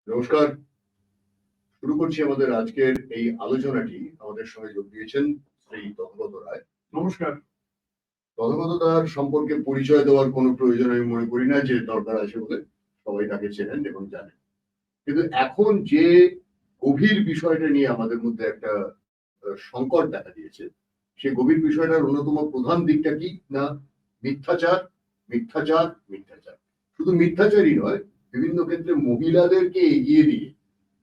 নমস্কার। শুরু করছি আমাদের আজকের এই আলোচনাটি। আমাদের সঙ্গে যোগ দিয়েছেন শ্রী তথাগত রায়। নমস্কার। তথাগত রায় সম্পর্কে পরিচয় দেওয়ার কোনো প্রয়োজন আমি মনে করি না যে দরকার আছে বলে, সবাই তাকে চেনেন এবং জানেন। কিন্তু এখন যে গভীর বিষয়টা নিয়ে আমাদের মধ্যে একটা সংকট দেখা দিয়েছে, সেই গভীর বিষয়টার অন্যতম প্রধান দিকটা কি না মিথ্যাচার, মিথ্যাচার, মিথ্যাচার। শুধু মিথ্যাচারই নয়, বিভিন্ন ক্ষেত্রে মহিলাদেরকে এগিয়ে দিয়ে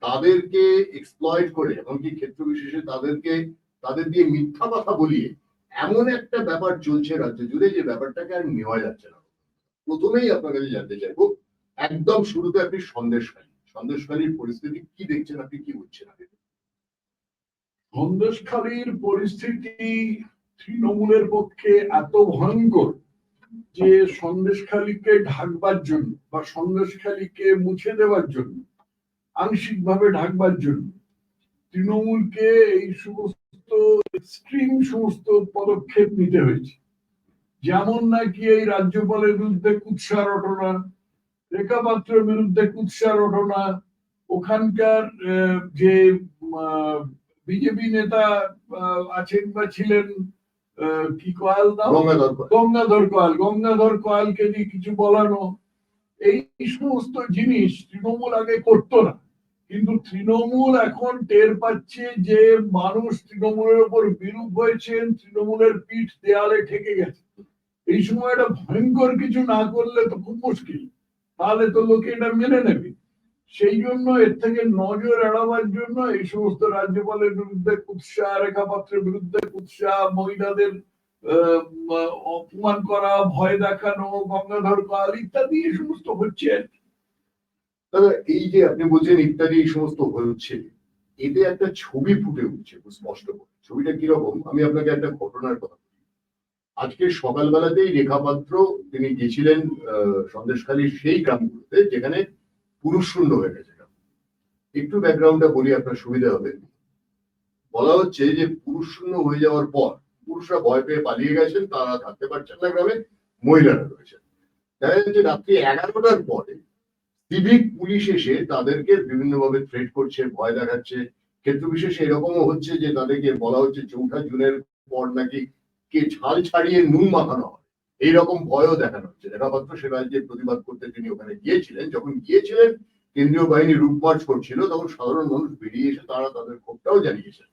তাদেরকে এক্সপ্লয়েট করে, এমনকি ক্ষেত্র বিশেষে তাদের দিয়ে মিথ্যা কথা বলিয়ে এমন একটা ব্যাপার চলছে রাজ্য জুড়ে, যে ব্যাপারটাকে আর নেওয়া যাচ্ছে না। প্রথমেই আপনার কাছে জানতে চাইবো, একদম শুরুতে আপনি সন্দেশখালীর পরিস্থিতি কি দেখছেন, আপনি কি বুঝছেন? সন্দেশখালীর পরিস্থিতি তৃণমূলের পক্ষে এত ভয়ঙ্কর যে সন্দেশখালীকে ঢাকবার জন্য বা সন্দেশখালীকে মুছে দেওয়ার জন্য, আংশিকভাবে ঢাকবার জন্য তৃণমূলকে এই সমস্ত এক্সট্রিম সমস্ত পদক্ষেপ নিতে হয়েছে। যেমন নাকি এই রাজ্যপালের বিরুদ্ধে কুৎসা রটনা, রেখা পাত্রের বিরুদ্ধে কুৎসা রটনা, ওখানকার যে বিজেপি নেতা আছেন বা ছিলেন, কি কয়াল দাও, গঙ্গাধর কয়ালকে দিয়ে কিছু বলানো, এই সমস্ত জিনিস তৃণমূল আগে করতো না। কিন্তু তৃণমূল এখন টের পাচ্ছে যে মানুষ তৃণমূলের উপর বিরূপ হয়েছেন, তৃণমূলের পিঠ দেয়ালে ঠেকে গেছে। এই সময় এটা ভয়ঙ্কর কিছু না করলে তো খুব মুশকিল, তাহলে তো লোকে এটা মেনে নেবে। সেই জন্য এর থেকে নজর এড়াবার জন্য এই সমস্ত রাজ্যপালের বিরুদ্ধে কুৎসা, রেখা পাত্রের বিরুদ্ধে কুৎসা, মহিলাদের অপমান করা, ভয় দেখানো, গঙ্গাধর কয়াল ইত্যাদি এই সমস্ত হচ্ছে। দাদা, এই যে আপনি বলছেন ইত্যাদি এই সমস্ত হচ্ছে, এতে একটা ছবি ফুটে উঠছে খুব স্পষ্ট করে। ছবিটা কিরকম, আমি আপনাকে একটা ঘটনার কথা বলি। আজকে সকালবেলাতেই রেখা পাত্র তিনি গেছিলেন সন্দেশখালীর সেই গ্রামগুলোতে যেখানে পুরুষ শূন্য হয়ে গেছে। একটু ব্যাকগ্রাউন্ডটা বলি, আপনার সুবিধা হবে। বলা হচ্ছে যে পুরুষ শূন্য হয়ে যাওয়ার পর পুরুষরা ভয় পেয়ে পালিয়ে গেছেন, তারা থাকতে পারছেন না গ্রামে, মহিলারা রয়েছেন। দেখা যাচ্ছে রাত্রি 11টার পরে সিভিক পুলিশ এসে তাদেরকে বিভিন্নভাবে থ্রেট করছে, ভয় দেখাচ্ছে। ক্ষেত্র বিশেষে এরকমও হচ্ছে যে তাদেরকে বলা হচ্ছে 4 জুনের পর নাকি কে ঝাল ছাড়িয়ে নুন মাখানো হয়, এইরকম ভয়ও দেখানো হচ্ছে। রেখাপাত্র সে রাজ্যে প্রতিবাদ করতে তিনি ওখানে গিয়েছিলেন। যখন গিয়েছিলেন, কেন্দ্রীয় বাহিনী রুট মার্চ করছিল, তখন সাধারণ মানুষ বেরিয়ে এসে তারা তাদের ক্ষোভটাও জানিয়েছেন।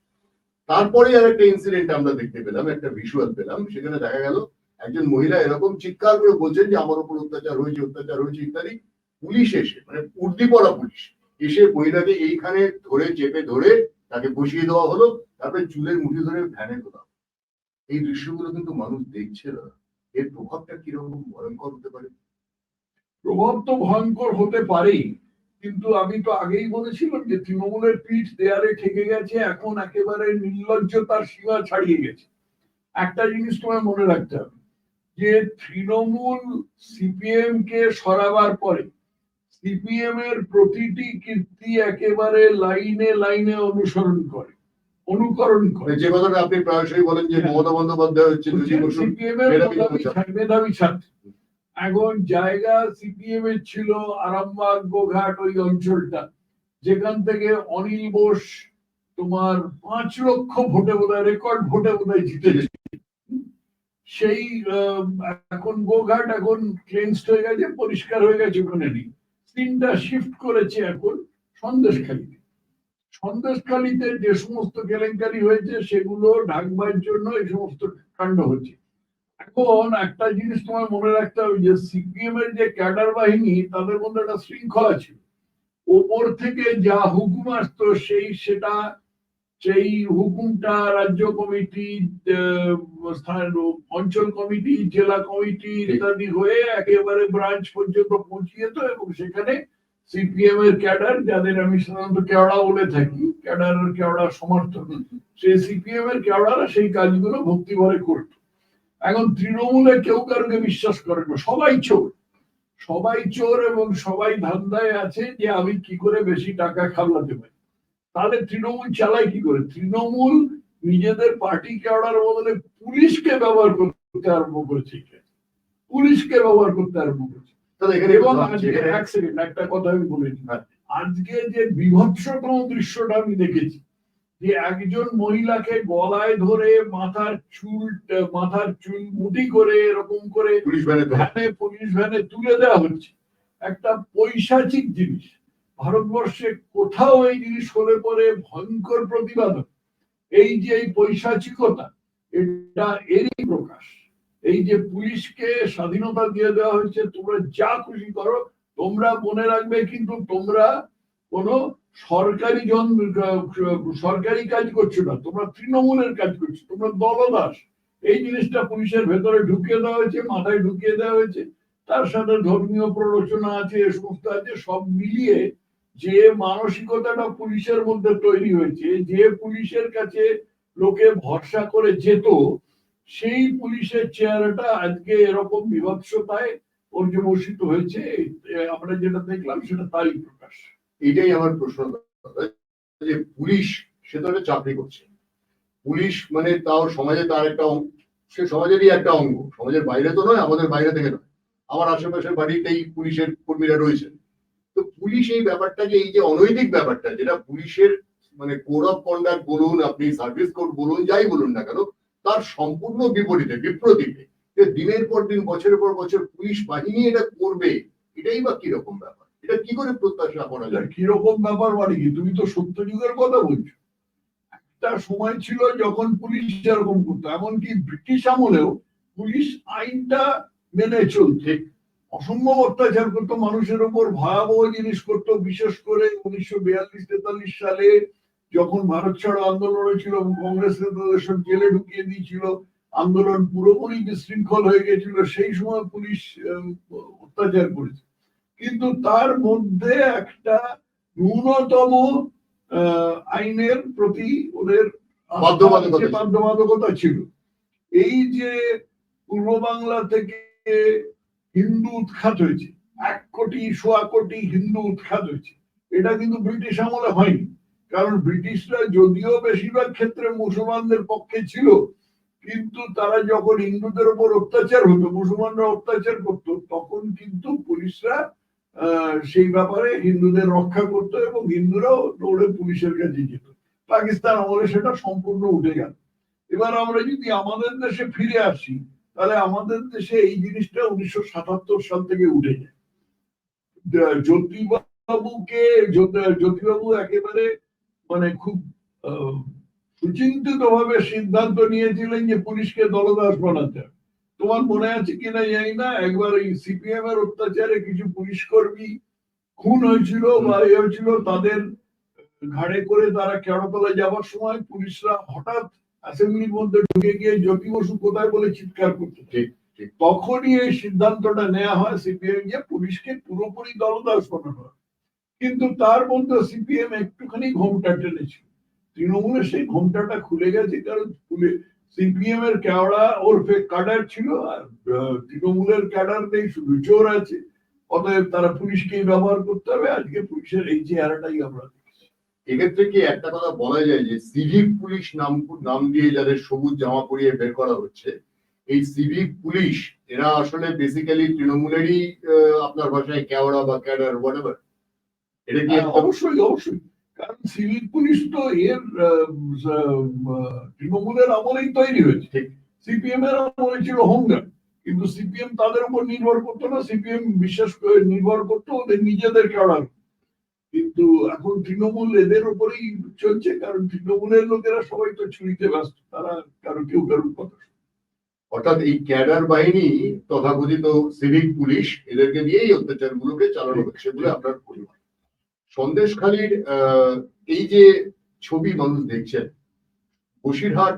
তারপরে আর একটা ইনসিডেন্ট আমরা দেখতে পেলাম, একটা ভিজুয়াল পেলাম। সেখানে দেখা গেল একজন মহিলা এরকম চিৎকার করে বলছেন যে আমার উপর অত্যাচার হয়েছে ইত্যাদি। পুলিশ এসে, মানে উর্দি পড়া পুলিশ এসে মহিলাকে এইখানে ধরে চেপে ধরে তাকে বসিয়ে দেওয়া হলো, তারপরে চুলের মুঠি ধরে ভ্যানে তোলা। এই দৃশ্যগুলো কিন্তু মানুষ দেখছে না। এর প্রভাবটা কিরকম ভয়ঙ্কর হতে পারে? প্রভাব তো ভয়ঙ্কর হতে পারেই, কিন্তু আমি তো আগেই বলেছিলাম যে তৃণমূলের পিঠ দেয়ালে ঠেকে গেছে, এখন একেবারে নির্লজ্জতার সীমা ছাড়িয়ে গেছে। একটা জিনিস তোমায় মনে রাখতে হবে, যে তৃণমূল সিপিএম কে সরাবার পরে সিপিএম এর প্রতিটি কীর্তি একেবারে লাইনে লাইনে অনুকরণ করে। যে কথাটা আপনি প্রায়শই বলেন যে মমতা বন্দ্যোপাধ্যায় হচ্ছে সিপিএম এর মেধাবী ছাত্র। এখন জায়গা সিপিএম এর ছিল আরামবাগ, গোঘাট, ওই অঞ্চলটা, যেখান থেকে অনিল বোস তোমার 5 লক্ষ ভোটে বোধহয়, রেকর্ড ভোটে বোধহয় জিতেছে। সেই এখন গোঘাট এখন ক্লিনসড হয়ে গেছে, পরিষ্কার হয়ে গেছে, ওখানে নেই। তিনটা শিফট করেছে এখন সন্দেশখালীতে। সন্দেশখালীতে যে সমস্ত কেলেঙ্কারি হয়েছে সেগুলো ঢাকবার জন্য এই সমস্ত কাণ্ড হচ্ছে। এখন একটা জিনিস তোমার মনে রাখতে হবে, যে সিপিএম এর যে ক্যাডার বাহিনী, তাদের মধ্যে একটা শৃঙ্খলা ছিল। ওপর থেকে যা হুকুম আসতো সেই হুকুমটা রাজ্য কমিটি, অঞ্চল কমিটি, জেলা কমিটি ইত্যাদি হয়ে একেবারে ব্রাঞ্চ পর্যন্ত পৌঁছে যেত। এবং সেখানে সিপিএম এর ক্যাডার, যাদের আমি সাধারণত কেওড়া বলে থাকি, কেওড়া সমর্থন, সেই সিপিএম এর কেওড়ারা সেই কাজগুলো ভক্তি ভরে করতো। এখন তৃণমূলে কেউ কারোকে বিশ্বাস করে না, সবাই চোর এবং সবাই ধান্দায় আছে যে আমি কি করে বেশি টাকা খাওয়াতে পারি। তাহলে তৃণমূল চালায় কি করে? তৃণমূল নিজেদের পার্টি কেওড়ার বদলে পুলিশকে ব্যবহার করতে আরম্ভ করেছে। এবং এক সেকেন্ড, একটা কথা আমি বলে নিই। আজকে যে বিভৎসতম দৃশ্যটা আমি দেখেছি, যে একজন মহিলাকে গলায় ধরে মাথার চুল মুঠি করে এরকম করে পুলিশ ভ্যানে পুলিশ ভ্যানে তুলে দেওয়া হচ্ছে, একটা পৈশাচিক জিনিস। ভারতবর্ষে কোথাও এই জিনিস হলে পরে ভয়ঙ্কর প্রতিবাদ হয়। এই যে এই পৈশাচিকতা, এটা এরই প্রকাশ। এই যে পুলিশকে স্বাধীনতা দিয়ে দেওয়া হয়েছে, তোমরা যা খুশি করো, তোমরা মনে রাখবে কিন্তু তোমরা কোনো সরকারি কাজ করছো না, তোমরা তৃণমূলের কাজ করছো, তোমরা দলদাস। এই জিনিসটা পুলিশের ভেতরে ঢুকিয়ে দেওয়া হয়েছে, মাথায় ঢুকিয়ে দেওয়া হয়েছে। তার সাথে ধর্মীয় প্ররোচনা আছে, এ সমস্ত আছে, সব মিলিয়ে যে মানসিকতাটা পুলিশের মধ্যে তৈরি হয়েছে, যে পুলিশের কাছে লোকে ভরসা করে যেত, সেই পুলিশের চেহারাটা আজকে এরকম বিভৎসতায় পর্যবসিত হয়েছে। আমরা যেটা দেখলাম সেটা তারই প্রকাশ। এটাই আমার প্রশ্ন, যে পুলিশ সে তো একটা চাকরি করছে, পুলিশ মানে তাও সমাজে তার একটা সে সমাজেরই একটা অঙ্গ, সমাজের বাইরে তো নয়, আমাদের বাইরে থেকে নয়, আমার আশেপাশের বাড়িতেই পুলিশের কর্মীরা রয়েছেন। তো পুলিশ এই ব্যাপারটাকে, এই যে অনৈতিক ব্যাপারটা, যেটা পুলিশের মানে কোড অফ কন্ডাক্ট বলুন, আপনি সার্ভিস কোড বলুন, যাই বলুন না কেন, তার সম্পূর্ণ বিপরীতে দিনের পর দিন বছরের পর বছর পুলিশ বাহিনী এটা করবে, এটাই বা কিরকম ব্যাপার? এটা কি করে প্রত্যাশা করা যায়? কিরকম ব্যাপার মানে কি? তুমি তো সত্য যুগের কথা বলছো। একটা সময় ছিল যখন পুলিশ এরকম করতো, এমনকি ব্রিটিশ আমলেও পুলিশ আইনটা মেনে চলছে, অসম্ভব অত্যাচার করতো মানুষের উপর, ভয়াবহ জিনিস করতো। বিশেষ করে 1942-43 সালে যখন ভারত ছাড়ো আন্দোলন হয়েছিল, কংগ্রেস নেতাদের সব জেলে ঢুকিয়ে দিয়েছিল, আন্দোলন পুরোপুরি বিশৃঙ্খল হয়ে গেছিল, সেই সময় পুলিশ অত্যাচার করেছে। কিন্তু তার মধ্যে একটা ন্যূনতম আইনের প্রতি ওদের বাধ্যবাধকতা ছিল। এই যে পূর্ব বাংলা থেকে হিন্দু উৎখাত হয়েছে, 1 কোটি 1.25 কোটি হিন্দু উৎখাত হয়েছে, এটা কিন্তু ব্রিটিশ আমলে হয়নি। কারণ ব্রিটিশরা যদিও বেশিরভাগ ক্ষেত্রে মুসলমানদের পক্ষে ছিল, কিন্তু তারা যখন হিন্দুদের উপর অত্যাচার হতো, মুসলমানরা অত্যাচার করত, তখন কিন্তু পুলিশরা সেই ব্যাপারে হিন্দুদের রক্ষা করতো এবং হিন্দুরাও দৌড়ে পুলিশের কাছে যেত। পাকিস্তান আমলে সেটা সম্পূর্ণ উঠে গেল। এবার আমরা যদি আমাদের দেশে ফিরে আসি, তাহলে আমাদের দেশে এই জিনিসটা 1977 সাল থেকে উঠে যায়। জ্যোতিবাবু একেবারে মানে খুব সুচিন্তিত ভাবে সিদ্ধান্ত নিয়েছিলেন যে পুলিশকে দলদাস বানাতে হবে। তোমার মনে আছে কিনা জানি না, একবার এই সিপিএম এর অত্যাচারে কিছু পুলিশ কর্মী খুন হয়েছিল বা হয়েছিল, তাদের ঘাড়ে করে তারা কেওড়াতলায় যাওয়ার সময় পুলিশরা হঠাৎ অ্যাসেম্বলির মধ্যে ঢুকে গিয়ে জ্যোতি বসু কোথায় বলে চিৎকার করতে, তখনই এই সিদ্ধান্তটা নেওয়া হয় সিপিএম যে পুলিশকে পুরোপুরি দলদাস বানানো হয়। কিন্তু তার মধ্যে সিপিএম একটুখানি ঘোমটা টেনেছিল, তৃণমূলের সেই ঘোমটাটা খুলে গেছে, কারণ সিপিএম এর কেওড়া ওরফে ক্যাডার ছিল, আর তৃণমূলের ক্যাডার নেই, শুধু চোর আছে, অতএব তারা পুলিশকেই ব্যবহার করতে হবে। আজকে পুলিশের এই চেহারাটাই আমরা দেখছি। এক্ষেত্রে কি একটা কথা বলা যায় যে সিভিক পুলিশ নাম দিয়ে যাদের সবুজ জামা পরিয়ে বের করা হচ্ছে, এই সিভিক পুলিশ এরা আসলে বেসিক্যালি তৃণমূলেরই আপনার ভাষায় কেওড়া বা ক্যাডার হোয়াটএভার? এটা কি? অবশ্যই অবশ্যই, কারণ সিভিক পুলিশ তো এর তৃণমূলের আমলেই তৈরি হয়েছে। সিপিএম এর আমলে ছিল হোমগার্ড, কিন্তু সিপিএম তাদের উপর নির্ভর করতো না, সিপিএম বিশেষ করে নির্ভর করতো ওদের নিজেদের কেওড়ার। কিন্তু এখন তৃণমূল এদের উপরেই চলছে, কারণ তৃণমূলের লোকেরা সবাই তো ছুরিতে ব্যস্ত, তারা কেউ কারোর কথা। অর্থাৎ এই ক্যাডার বাহিনী তথাকথিত সিভিক পুলিশ, এদেরকে দিয়েই অত্যাচার গুলোকে চালানো হচ্ছে বলে আপনার পরিমাণ। সন্দেশখালীর এই যে ছবি মানুষ দেখছেন, বসিরহাট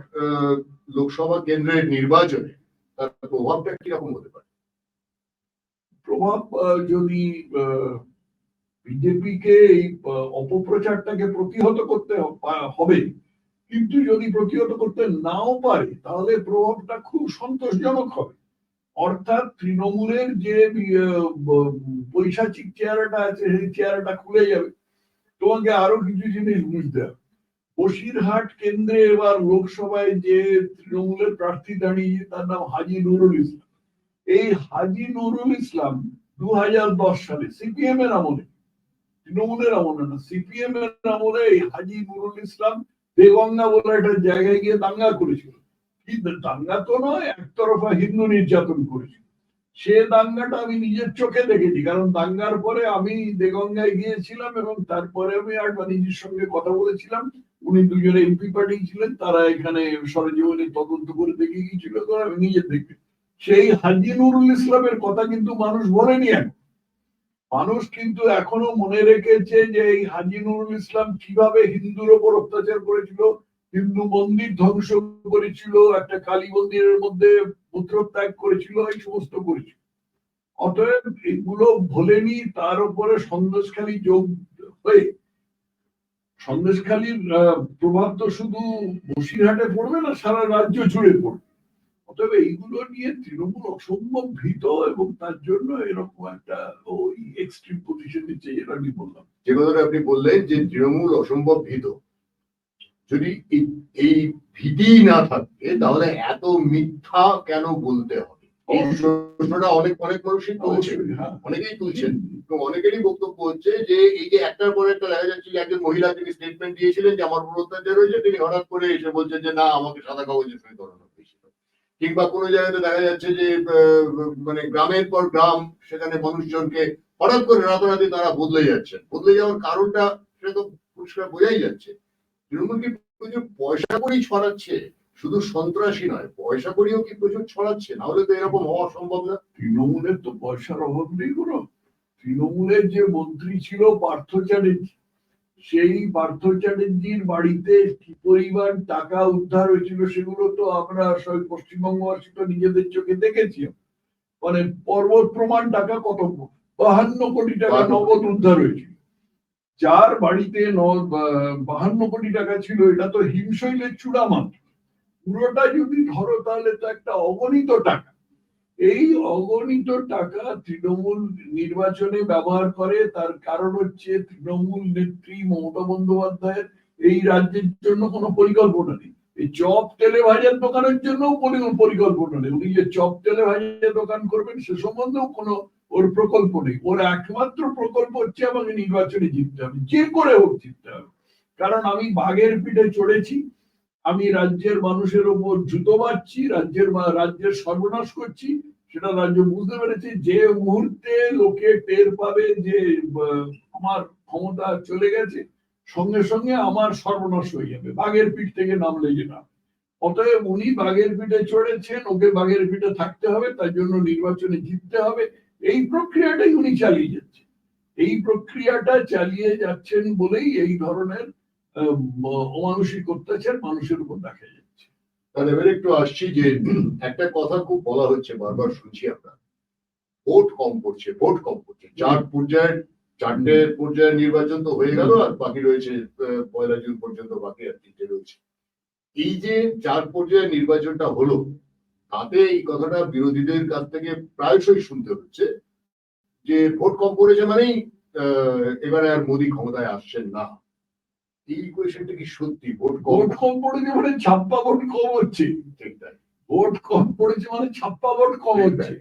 লোকসভা কেন্দ্রের নির্বাচনে তার প্রভাবটা কিরকম হতে পারে? প্রভাব যদি বিজেপিকে এই অপপ্রচারটাকে প্রতিহত করতে হবে, কিন্তু যদি প্রতিহত করতে নাও পারে, তাহলে প্রভাবটা খুব সন্তোষজনক হবে। অর্থাৎ তৃণমূলের যে পৈশাচিক চেহারাটা আছে, সেই চেহারাটা খুলে যাবে। তোমাকে আরো কিছু জিনিস বুঝতে হবে। বসিরহাট কেন্দ্রে এবার লোকসভায় যে তৃণমূলের প্রার্থী দাঁড়িয়ে, তার নাম হাজী নুরুল ইসলাম। এই হাজী নুরুল ইসলাম 2010 সালে সিপিএম এর আমলে তৃণমূলের আমলে না, সিপিএম এর আমলে এই হাজী নুরুল ইসলাম দেগঙ্গা বলে একটা জায়গায় গিয়ে দাঙ্গা করেছিল। কি দাঙ্গা তো নয়, একতরফা হিন্দু নির্যাতন করেছিল। সে দাঙ্গাটা আমি নিজের চোখে দেখেছি, কারণ দাঙ্গার পরে আমি দেগঙ্গায় গিয়েছিলাম এবং তারপরে আমি আডবাণীজির সঙ্গে কথা বলেছিলাম। উনি দুজনে এমপি পাঠিয়েছিলেন, তারা এখানে সরেজমিনে তদন্ত করে দেখে গিয়েছিল, তো আমি নিজে দেখি। সেই হাজী নুরুল ইসলামের কথা কিন্তু মানুষ বলেনি এখন। মানুষ কিন্তু এখনো মনে রেখেছে যে এই হাজী নুরুল ইসলাম কিভাবে হিন্দুর ওপর অত্যাচার করেছিল, হিন্দু মন্দির ধ্বংস করেছিল, একটা কালী মন্দিরের মধ্যে মূত্রত্যাগ করেছিল, এই সমস্ত করেছিল। অতএব এগুলো ভোলেনি, তার উপরে সন্দেশখালী যোগ হয়ে সন্দেশখালীর প্রভাব তো শুধু বসিরহাটে পড়বে না, সারা রাজ্য জুড়ে পড়বে। অতএব এইগুলো নিয়ে তৃণমূল অসম্ভব ভীত এবং তার জন্য এরকম একটা ওই এক্সট্রিম পজিশন নিচ্ছে, যেটা আমি বললাম। যে কথাটা আপনি বললেন যে তৃণমূল অসম্ভব ভীত, যদি এই ভীতি না থাকে তাহলে এত মিথ্যা কেন বলতে হবে? এই প্রশ্নটা অনেক মানুষই তুলছেন, অনেকেই তুলছেন, এবং অনেকেরই বক্তব্য হচ্ছে যে এই যে একটার পর একটা দেখা যাচ্ছে যে একজন মহিলা তিনি স্টেটমেন্ট দিয়েছিলেন যে আমার উপর অত্যাচার হয়েছে, তিনি হঠাৎ করে এসে বলছেন যে না আমাকে সাদা কাগজে সই করানো হয়েছিল। কিংবা কোনো জায়গাতে দেখা যাচ্ছে যে মানে গ্রামের পর গ্রাম সেখানে মানুষজনকে হঠাৎ করে রাতারাতি তারা বদলে যাচ্ছেন। বদলে যাওয়ার কারণটা সেটা তো পরিষ্কার বোঝাই যাচ্ছে। তৃণমূল কি প্রচুর পয়সা করেই ছড়াচ্ছে? শুধু সন্ত্রাসী নয়, পয়সা করেও কি প্রচুর ছড়াচ্ছে? না হলে তো এরকম হওয়া সম্ভব না। তৃণমূলের তো পয়সার অভাব নেই কোনো। তৃণমূলের যে মন্ত্রী ছিল পার্থ চ্যাটার্জি, সেই পার্থ চ্যাটার্জির বাড়িতে কি পরিমাণ টাকা উদ্ধার হয়েছিল সেগুলো তো আমরা সব পশ্চিমবঙ্গবাসী তো নিজেদের চোখে দেখেছি। মানে পর্বত প্রমাণ টাকা কত, 52 কোটি টাকা নগদ উদ্ধার হয়েছিল। যার বাড়িতে 52 কোটি টাকা ছিল, এটা তো হিমশৈলের চূড়া মাত্র। পুরোটা যদি ধরো তাহলে তো একটা অগণিত টাকা। এই অগণিত টাকা তৃণমূল নির্বাচনে ব্যবহার করে। তার কারণ হচ্ছে তৃণমূল নেত্রী মমতা বন্দ্যোপাধ্যায়ের এই রাজ্যের জন্য কোনো পরিকল্পনা নেই। এই চপ তেলে ভাজার দোকানের জন্য পরিকল্পনা নেই। উনি যে চপ তেলে ভাজার দোকান করবেন সে সম্বন্ধেও কোনো ওর প্রকল্প নেই। ওর একমাত্র প্রকল্প হচ্ছে আমাকে নির্বাচনে জিততে হবে, যে করে হোক জিততে হবে। কারণ আমি বাঘের পিঠে চড়েছি, আমি রাজ্যের মানুষের ওপর জুতো বাঁধছি, রাজ্যের সর্বনাশ করছি, সেটা রাজ্য বুঝতে পেরেছে। যে মুহূর্তে লোকে টের পাবে যে আমার ক্ষমতা চলে গেছে, সঙ্গে সঙ্গে আমার সর্বনাশ হয়ে যাবে, বাঘের পিঠ থেকে নামলে যেটা। অতএব উনি বাঘের পিঠে চড়েছেন, ওকে বাঘের পিঠে থাকতে হবে, তার জন্য নির্বাচনে জিততে হবে। এই প্রক্রিয়াটাই উনি চালিয়ে যাচ্ছেন। এই প্রক্রিয়াটা চালিয়ে যাচ্ছেন বলেই এই ধরনের অমানসিক অত্যাচার মানুষের উপর দেখা যাচ্ছে। তাহলে এবারে একটু আসছি যে একটা কথা খুব বলা হচ্ছে, বারবার শুনছি আমরা, ভোট কম পড়ছে, ভোট কম পড়ছে। চারটে পর্যায়ের নির্বাচন তো হয়ে গেল, আর বাকি রয়েছে 1 জুন পর্যন্ত, বাকি আর 3টে রয়েছে। এই যে 4 পর্যায়ের নির্বাচনটা হলো, তাতে এই কথাটা বিরোধীদের কাছ থেকে প্রায়শই শুনতে হচ্ছে যে ভোট কম পড়েছে মানেই এবারে আর মোদী ক্ষমতায় আসছেন না। এই কোয়েশ্চেনটা কি সত্যি? ভোট কম পড়েছে মানে ছাপ্পা ভোট কম হচ্ছে? ঠিক তাই, ভোট কম পড়েছে মানে ছাপ্পা ভোট কম হচ্ছে।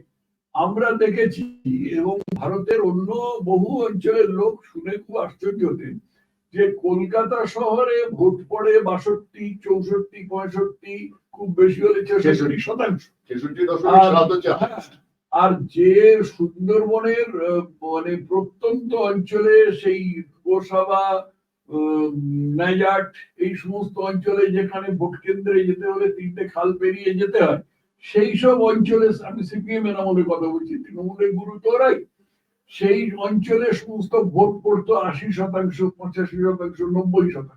আমরা দেখেছি, এবং ভারতের অন্য বহু অঞ্চলের লোক শুনে খুব আশ্চর্য হতেন যে কলকাতা শহরে ভোট পড়ে 62, 64, 65, খুব বেশি হলে 66%। 66.7। আর যে সুন্দরবনের মানে প্রত্যন্ত অঞ্চলে, সেই গোসাবা, নাইজাট, এই সমস্ত অঞ্চলে যেখানে ভোট কেন্দ্রে যেতে হলে 3টে খাল পেরিয়ে যেতে হয়, সেই সব অঞ্চলে, আমি সিপিএম এর আমলের কথা বলছি, তৃণমূলের গুরু তো ওরাই, সেই অঞ্চলে সমস্ত ভোট পড়তো 80%, 85%, 90%।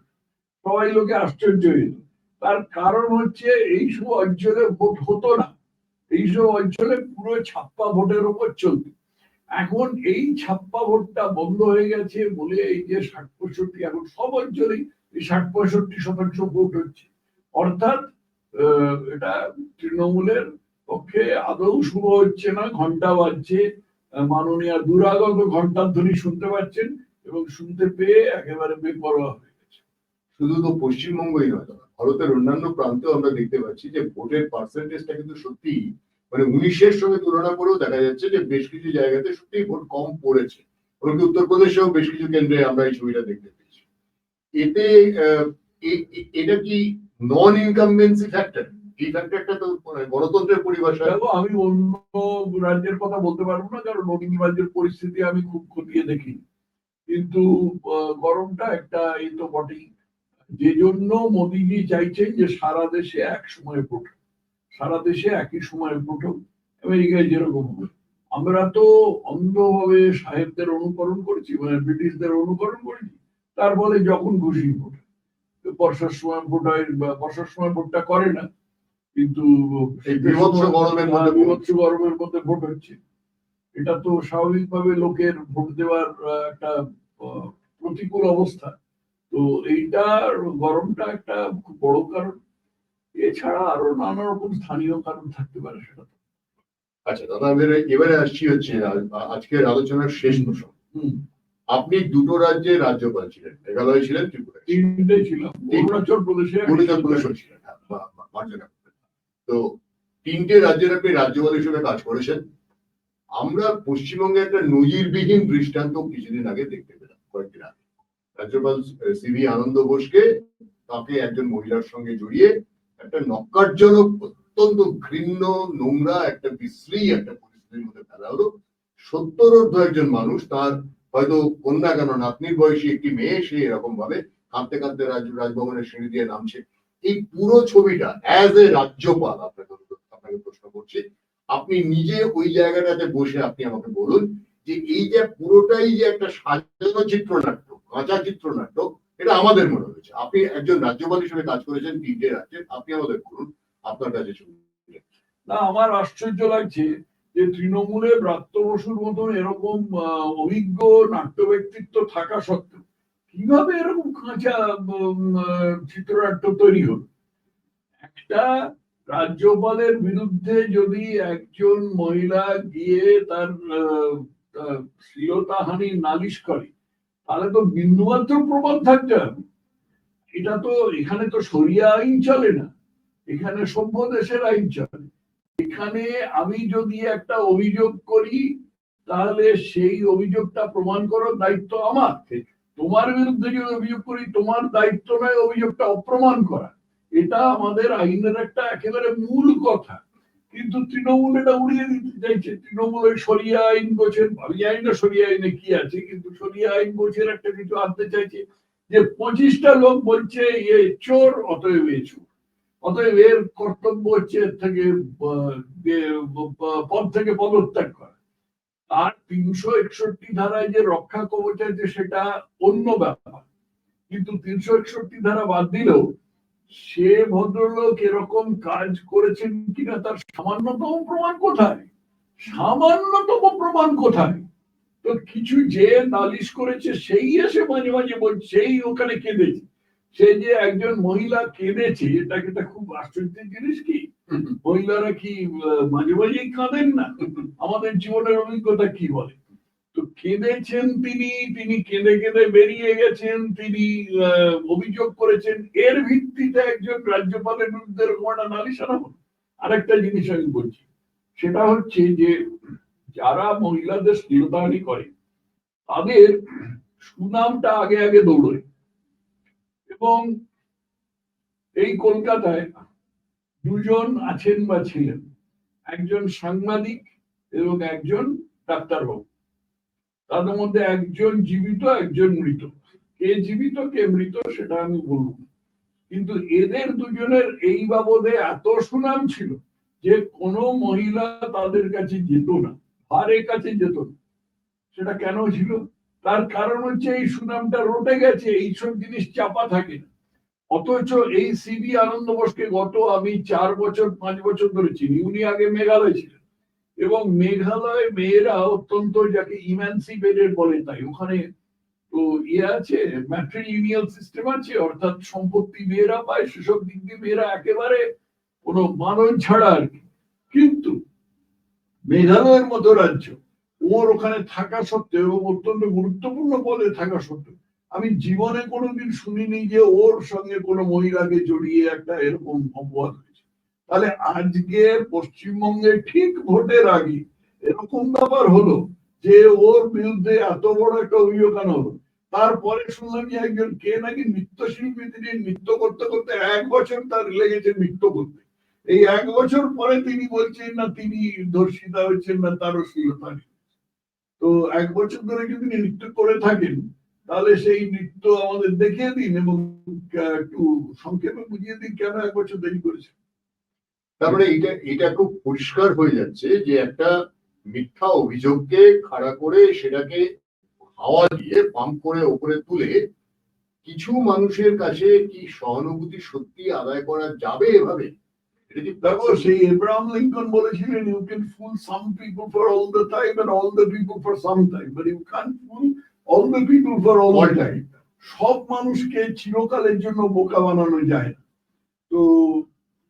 সবাই লোকে আশ্চর্য হইল। তার কারণ হচ্ছে এইসব অঞ্চলে ভোট হতো না, এইসব অঞ্চলে পুরো ছাপ্পা ভোটের উপর চলত। এখন এই ছাপ্পা ভোটটা বন্ধ হয়ে গেছে বলে এই যে 60-65, এখন সব অঞ্চলেই 60-65% ভোট হচ্ছে। অর্থাৎ এটা তৃণমূলের পক্ষে আদৌ শুভ হচ্ছে না। ঘন্টা বাজছে, মাননীয় দুরাগত ঘন্টার ধ্বনি শুনতে পাচ্ছেন, এবং শুনতে পেয়ে একেবারে বেপরোয়া হয়ে গেছে। শুধু তো পশ্চিমবঙ্গই নয়, ভারতের অন্যান্য প্রান্তেও আমরা দেখতে পাচ্ছি যে ভোটের পার্সেন্টেজটা কিন্তু সত্যি, মানে 19-এর সঙ্গে তুলনা করেও দেখা যাচ্ছে যে বেশ কিছু জায়গাতে সত্যি ভোট কম পড়েছে। এমনকি উত্তরপ্রদেশেও বেশ কিছু কেন্দ্রে আমরা এই ছবিটা দেখতে পেয়েছি। এতে এটা কি নন ইনকামবেন্সি ফ্যাক্টর? এই ফ্যাক্টরটা তো গণতন্ত্রের পরিভাষায়। দেখো, আমি অন্য রাজ্যের কথা বলতে পারবো না, কারণ অন্য রাজ্যের পরিস্থিতি আমি খুব খতিয়ে দেখি। কিন্তু গরমটা একটা এই তো বটেই, যে জন্য মোদিজি চাইছেন যে সারা দেশে এক সময় ভোট, সারা দেশে একই সময় ভোট হোক। আমেরিকায় যেরকম হয়, আমরা তো অন্ধভাবে সাহেবদের অনুকরণ করেছি, মানে ব্রিটিশদের অনুকরণ করেছি। তার ফলে যখন খুশি ভোট, বর্ষার সময় ভোট হয়, বর্ষার সময় ভোটটা করে না, কিন্তু এই বিভৎস গরমের মধ্যে বিভৎস গরমের মধ্যে ভোট হচ্ছে। এটা তো স্বাভাবিকভাবে লোকের ভোট দেওয়ার একটা প্রতিকূল অবস্থা। তো এইটার গরমটা একটা খুব বড় কারণ। এছাড়া আরো নানা রকম স্থানীয় কারণ থাকতে পারে সেটা। আচ্ছা দাদা, এবারে আসছি হচ্ছে আজকের আলোচনার শেষ প্রসঙ্গ। আপনি দুটো রাজ্যের রাজ্যপাল ছিলেন, মেঘালয় ছিলেন, ত্রিপুরা তিনটে ছিলাম, অরুণাচল প্রদেশে ছিলেন। তো তিনটে রাজ্যের আপনি রাজ্যপাল হিসেবে কাজ করেছেন। আমরা পশ্চিমবঙ্গে একটা নজিরবিহীন দৃষ্টান্ত কিছুদিন আগে দেখতে পেলাম, কয়েকদিন আগে। রাজ্যপাল সিভি আনন্দ বোসকে, তাকে একজন মহিলার সঙ্গে জড়িয়ে একটা নক্কারজনক, অত্যন্ত ঘৃণ্য, নোংরা একটা বিশ্রী একটা পরিস্থিতির মধ্যে ফেলা হলো। 70 একজন মানুষ, তার হয়তো কন্যা কেন নাতনির বয়সী একটি মেয়ে, সে এরকম ভাবে কাঁদতে কাঁদতে রাজভবনের সিঁড়ি দিয়ে নামছে। এই পুরো ছবিটা অ্যাজ এ রাজ্যপাল আপনাকে প্রশ্ন করছি, আপনি নিজে ওই জায়গাটাতে বসে আপনি আমাকে বলুন যে এই যে পুরোটাই যে একটা সাজানো চিত্রনাট্য, কাঁচা চিত্রনাট্য, এটা আমাদের মনে হয়েছে। আপনি একজন রাজ্যপাল হিসেবে কাজ করেছেন তিনটে রাজ্যে, আপনি আমাদের বলুন আপনার কাছে ছবি। না, আমার আশ্চর্য লাগছে যে তৃণমূলে ব্রাত্য বসুর মতন এরকম অভিজ্ঞ নাট্য ব্যক্তিত্ব থাকা সত্ত্বেও কিভাবে এরকম কাঁচা চিত্রনাট্য তৈরি হল। একটা রাজ্যপালের বিরুদ্ধে যদি একজন মহিলা গিয়ে তার শ্লীলতাহানি নালিশ করে, তাহলে তো বিন্দুমাত্র প্রমাণ থাকতে হবে। এটা তো, এখানে তো শরিয়া আইন চলে না, এখানে সভ্য দেশের আইন চলে। এখানে আমি যদি একটা অভিযোগ করি, তাহলে সেই অভিযোগটা প্রমাণ করার দায়িত্ব আমার। তোমার বিরুদ্ধে যদি অভিযোগ করি, তোমার দায়িত্ব নয় অভিযোগটা অপ্রমাণ করা। এটা আমাদের আইনের একটা একেবারে মূল কথা। কিন্তু তৃণমূল এটা উড়িয়ে দিতে চাইছে। তৃণমূলের শরিয়া আইন গোছের, আমি জানি না শরিয়া আইনে কি আছে, কিন্তু শরিয়া আইন গোছের একটা কিছু আনতে চাইছে যে 25টা লোক বলছে এ চোর, অতএব এ চোর, অতএব এর কর্তব্য হচ্ছে এর থেকে পদ থেকে পদত্যাগ করা। আর 361 ধারায় যে রক্ষা কবচ আছে সেটা অন্য ব্যাপার, কিন্তু 361 ধারা বাদ দিলেও সে ভদ্রলোক এরকম কাজ করেছেন কিনা তার সামান্যতম প্রমাণ কোথায়? সামান্যতম প্রমাণ কোথায়? তো কিছু যে নালিশ করেছে সেই এসে মাঝে মাঝে বলছে, সেই ওখানে কেঁদেছে। সে যে একজন মহিলা কেঁদেছে, এটা খুব আশ্চর্যের জিনিস। কি মহিলারা কি মাঝে মাঝেই কাঁদেন না? আমাদের জীবনের অভিজ্ঞতা কি বলে? তো কেঁদেছেন তিনি কেঁদে কেঁদে বেরিয়ে গেছেন, তিনি অভিযোগ করেছেন, এর ভিত্তিতে একজন রাজ্যপালের বিরুদ্ধে এরকম একটা নালিশ আনা। আরেকটা জিনিস আমি বলছি, সেটা হচ্ছে যে যারা মহিলাদের শ্লীলতাহানি করে তাদের সুনামটা আগে আগে দৌড়ে। এবং এই কলকাতায় দুজন আছেন বা ছিলেন, একজন সাংবাদিক এবং একজন ডাক্তারবাবু। তাদের মধ্যে একজন জীবিত, একজন মৃত। কে জীবিত কে মৃত সেটা আমি বলবো, কিন্তু এদের দুজনের এই বাবদে এত সুনাম ছিল যে কোনো মহিলা তাদের কাছে যেত না, ধারে কাছে যেত না। সেটা কেন ছিল? তার কারণ হচ্ছে এই সুনামটা রটে গেছে, এইসব জিনিস চাপা থাকে না। অথচ এই সিবি আনন্দ বোসকে গত আমি 4-5 বছর ধরে চিনি। উনি আগে মেঘালয় ছিলেন, এবং মেঘালয় মেয়েরা অত্যন্ত, যাকে ইমানসিপেটেড বলে, তাই ওখানে তো আছে, ম্যাট্রিলিনিয়াল সিস্টেম আছে, অর্থাৎ সম্পত্তি মেয়েরা পায়, সেসব দিক দিয়ে মেয়েরা একেবারে কোনো মানন ছাড়া আর কি। কিন্তু মেঘালয়ের মতো রাজ্য, ওর ওখানে থাকা সত্ত্বেও, এবং অত্যন্ত গুরুত্বপূর্ণ পদে থাকা সত্ত্বেও, আমি জীবনে কোনোদিন শুনিনি যে ওর সঙ্গে কোনো মহিলাকে জড়িয়ে একটা এরকম অপবাদ হয়েছে। তাহলে আজকে পশ্চিমবঙ্গে ঠিক ভোটের আগে এরকম ব্যাপার হলো যে ওর বিরুদ্ধে এত বড় একটা অভিযোগ আনা হলো। তারপরে শুনলাম যে একজন কে নাকি নৃত্যশিল্পী, তিনি নৃত্য করতে করতে 1 বছর তার লেগেছে নৃত্য করতে। এই 1 বছর পরে তিনি বলছেন না তিনি ধর্ষিতা হচ্ছেন না, তার অশ্লীলতা নেই। তো 1 বছর ধরে যদি নৃত্য করে থাকেন তাহলে সেই নৃত্য আমাদের দেখিয়ে দিন এবং একটু সংক্ষেপে বুঝিয়ে দিন কেন 1 বছর দেরি করেছে। তারপরে এটা খুব পরিষ্কার হয়ে যাচ্ছে যে একটা মিথ্যা অভিযোগকে খাড়া করে সেটাকে হাওয়া দিয়ে পাম্প করে ওপরে তুলে কিছু মানুষের কাছে কি সহানুভূতি সত্যি আদায় করা যাবে এভাবে? এটা কি দেখো, সেই এব্রাহাম লিঙ্কন বলেছিলেন, you can fool some people for all the time and all the people for some time, but you can't fool all the people for all the time. সব মানুষকে চিরকালের জন্য বোকা বানানো যায় না। তো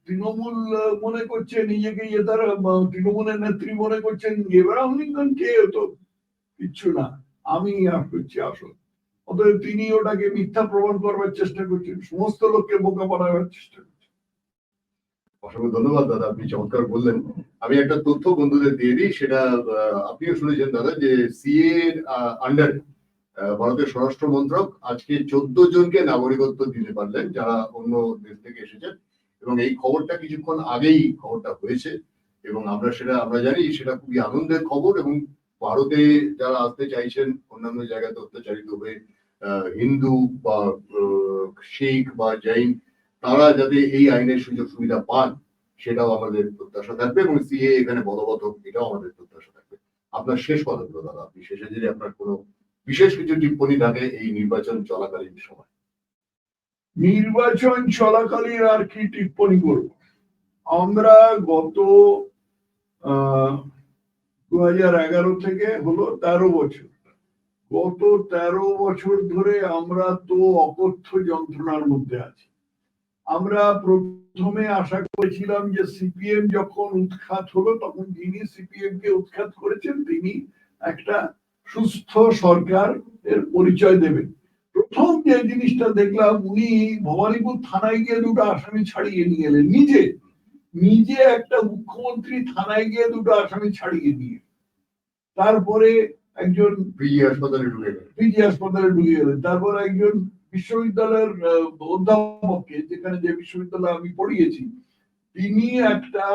তৃণমূল মনে করছে নিজেকে, তারা তৃণমূলের নেত্রী মনে করছেন এব্রাহাম লিঙ্কন কে, তো কিচ্ছু না, আমি হচ্ছি আসল। অতএব তিনি ওটাকে মিথ্যা প্রমাণ করবার চেষ্টা করছেন, সমস্ত লোককে বোকা বানাবার চেষ্টা করছেন। অসংখ্য ধন্যবাদ দাদা, আপনি চমৎকার বললেন। আমি একটা তথ্য বন্ধুদের দিয়ে দিই, সেটা আপনিও শুনেছেন দাদা, যে সিএ আন্ডারে ভারতের স্বরাষ্ট্র মন্ত্রক আজকে 14 জনকে নাগরিকত্ব দিতে পারলেন যারা অন্য দেশ থেকে এসেছেন, এবং এই খবরটা কিছুক্ষণ আগেই খবরটা হয়েছে এবং আমরা জানি সেটা খুবই আনন্দের খবর। এবং ভারতে যারা আসতে চাইছেন অন্যান্য জায়গাতে অত্যাচারিত হয়ে, হিন্দু বা শিখ বা জৈন, তারা যাতে এই আইনের সুযোগ সুবিধা পান সেটাও আমাদের প্রত্যাশা থাকবে, এবং সিএ এখানে বলবৎ হোক এটাও আমাদের প্রত্যাশা থাকবে। আপনার শেষ কথাগুলো দাদা, আপনি শেষে যদি আপনার কোনো বিশেষ কিছু টিপ্পণী থাকে এই নির্বাচন চলাকালীন সময়। নির্বাচন চলাকালীন আর কি টিপ্পণী করব? আমরা গত 2011 থেকে হলো 13 বছর, গত 13 বছর ধরে আমরা তো অকথ্য যন্ত্রণার মধ্যে আছি। আমরা প্রথমে আশা করেছিলাম যে সিপিএম যখন উৎখাত হলো তখন যিনি সিপিএম কে উৎখাত করেছেন তিনি একটা সুস্থ সরকার এর পরিচয় দেবেন। প্রথম যে জিনিসটা দেখলাম, উনি ভবানীপুর থানায় গিয়ে 2টো আসামি ছাড়িয়ে নিয়ে এলেন, নিজে একটা মুখ্যমন্ত্রী থানায় গিয়ে 2টো আসামি ছাড়িয়ে নিয়ে, তারপরে একজন পিজি হাসপাতালে ঢুকে গেলেন, তারপর একজন বিশ্ববিদ্যালয়ের অধ্যাপককে, যেখানে যে বিশ্ববিদ্যালয়ে আমি পড়িয়েছি, তিনি একটা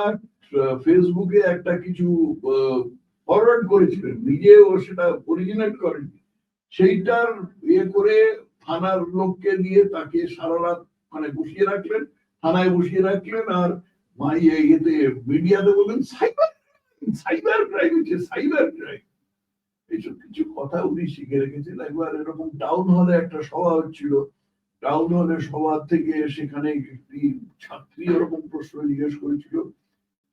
ফেসবুকে একটা কিছু ফরওয়ার্ড করেছিলেন, নিজেও সেটা অরিজিনেট করেননি, সেইটার করে থানার লোককে দিয়ে তাকে সারা রাত মানে বসিয়ে রাখলেন, থানায় বসিয়ে রাখলেন। আর মিডিয়াতে বললেন সাইবার ক্রাইম হচ্ছে, সাইবার ক্রাইম। এইসব কিছু কথা উনি শিখে রেখেছেন। একবার এরকম টাউন হলে একটা সভা হচ্ছিল, টাউন হলে সভা থেকে সেখানে একটি ছাত্রী ওরকম প্রশ্ন জিজ্ঞেস করেছিল,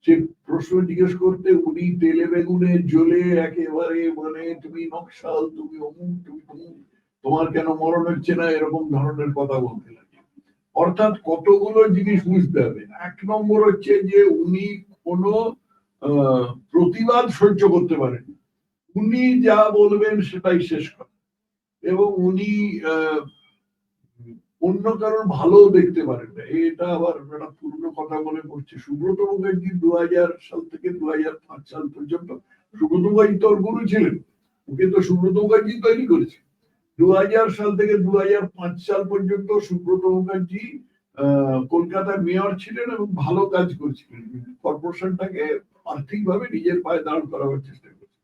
সে প্রশ্ন জিজ্ঞেস করতে উনি তেলে বেগুনে জ্বলে একেবারে মানে তুমি নকশাল, তুমি অমুক, তুমি তমুক, তোমার কেন মরণ হচ্ছে না, এরকম ধরনের কথা বলতে লাগে। অর্থাৎ কতগুলো জিনিস বুঝতে হবে। 1 নম্বর হচ্ছে যে উনি কোনো প্রতিবাদ সহ্য করতে পারেন, উনি যা বলবেন সেটাই শেষ কথা, এবং উনি অন্য কারোর ভালো দেখতে পারেন না। এটা আবার একটা পুরনো কথা মনে পড়ছে, সুব্রত মুখার্জি 2000 সাল থেকে 2005 সাল পর্যন্ত, সুব্রত মুখার্জি তোর গুরু ছিলেন, ওকে তো সুব্রত মুখার্জি তৈরি করেছে। 2000 সাল থেকে 2005 সাল পর্যন্ত সুব্রত মুখার্জি কলকাতার মেয়র ছিলেন এবং ভালো কাজ করেছিলেন, কর্পোরেশনটাকে আর্থিকভাবে নিজের পায়ে দাঁড় করাবার চেষ্টা করেছেন।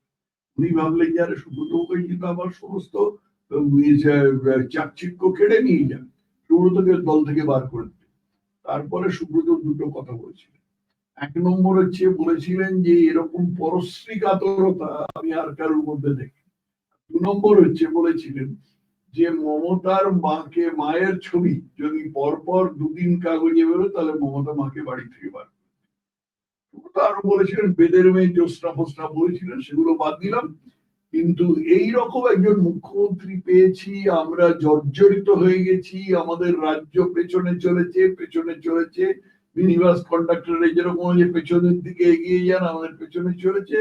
উনি ভাবলেন যে আরে সুব্রত মুখার্জি তো আমার সমস্ত চাকচিক্য কেড়ে নিয়ে যান, সুব্রতকে দল থেকে বার করে দিলেন। তারপরে সুব্রত 2টো কথা বলেছিলেন। 1 নম্বর হচ্ছে বলেছিলেন যে এরকম পরশ্রী কাতরতা আমি আর কারোর মধ্যে দেখি। 2 নম্বর হচ্ছে বলেছিলেন যে মমতার মাকে, মায়ের ছবি যদি পরপর 2 দিন কাগজে বেরোয় তাহলে মমতা মাকে বাড়ি থেকে বার করে। আরো বলেছিলেন বেদের মেয়ে জ্যোৎস্না ফোস্না বলেছিলেন, সেগুলো বাদ দিলাম। কিন্তু এই রকম একজন মুখ্যমন্ত্রী পেয়েছি, আমরা জর্জরিত হয়ে গেছি, আমাদের রাজ্য পেছনে চলেছে, মিনিবাস কন্ডাক্টর যেরকম যে পেছনের দিকে এগিয়ে যান, আমাদের পেছনে চলেছে।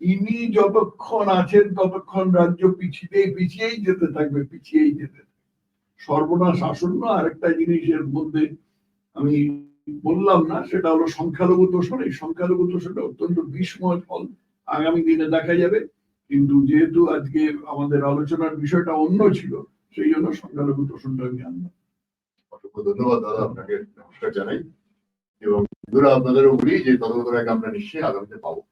ইনি যতক্ষণ আছেন ততক্ষণ রাজ্য পিছিয়েই যেতে থাকবে। সর্বনাশ আসন্ন। আরেকটা জিনিসের মধ্যে আমি বললাম না, সেটা হলো সংখ্যালঘু দূষণ। এই সংখ্যালঘু দূষণটা অত্যন্ত বিষময় ফল, আগামী দিনে দেখা যাবে। কিন্তু যেহেতু আজকে আমাদের আলোচনার বিষয়টা অন্য ছিল, সেই জন্য সংখ্যালঘু প্রশ্নটা আমি আনলাম। অসংখ্য ধন্যবাদ দাদা, আপনাকে নমস্কার জানাই। এবং বন্ধুরা আপনাদেরও বলি যে তদন্ত আমরা নিশ্চয়ই আগামীতে পাবো।